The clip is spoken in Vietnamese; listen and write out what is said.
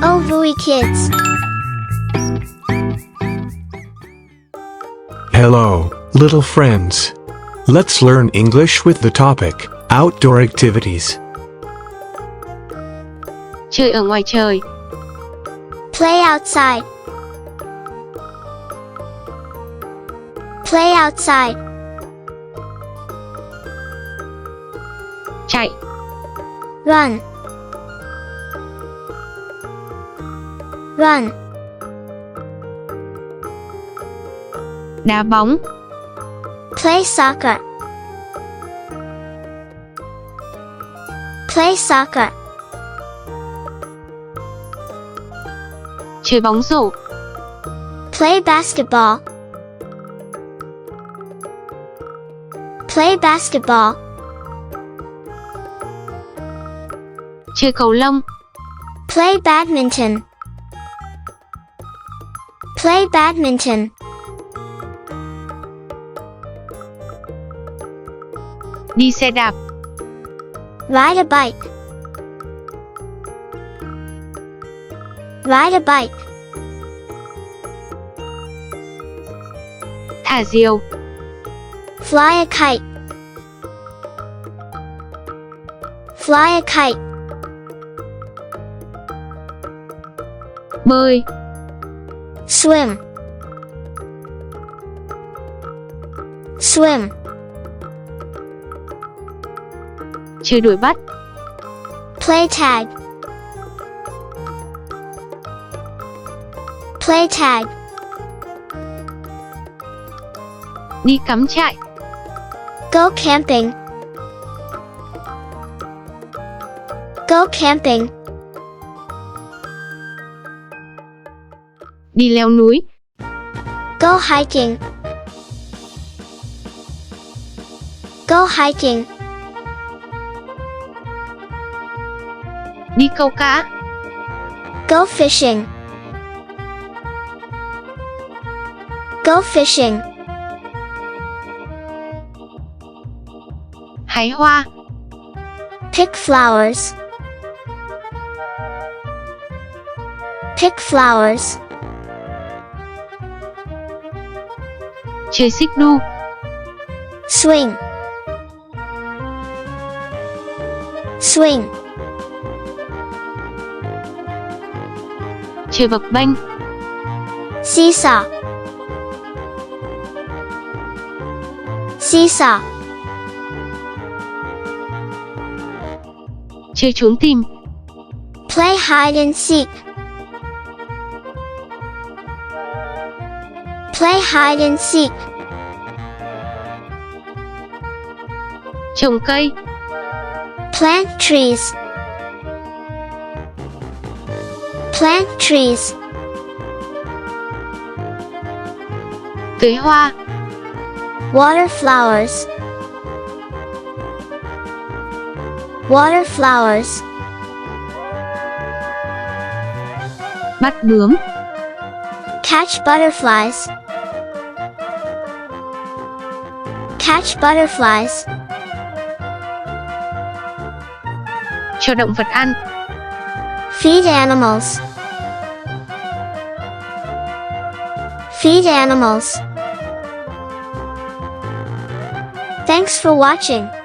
Oh Vui Kids. Hello, little friends. Let's learn English with the topic outdoor activities. Chơi ở ngoài trời. Play outside. Play outside. Chạy. Run. Run. Đá bóng. Play soccer. Play soccer. Chơi bóng rổ. Play basketball. Play basketball. Chơi cầu lông. Play badminton. Play badminton. Đi xe đạp. Ride a bike. Ride a bike. Thả diều. Fly a kite. Fly a kite. Bơi. Swim. Swim. Chơi đuổi bắt. Play tag. Play tag. Đi cắm trại. Go camping. Go camping. Đi leo núi. Go hiking. Go hiking. Đi câu cá. Go fishing. Go fishing. Hái hoa. Pick flowers. Pick flowers. Chơi xích đu. Swing. Swing. Chơi bập bênh. Seesaw. Seesaw. Chơi trốn tìm. Play hide and seek. Play hide and seek. Trồng cây. Plant trees. Plant trees. Tưới hoa. Water flowers. Water flowers. Bắt bướm. Catch butterflies. Catch butterflies. Cho động vật ăn. Feed animals. Feed animals. Thanks for watching.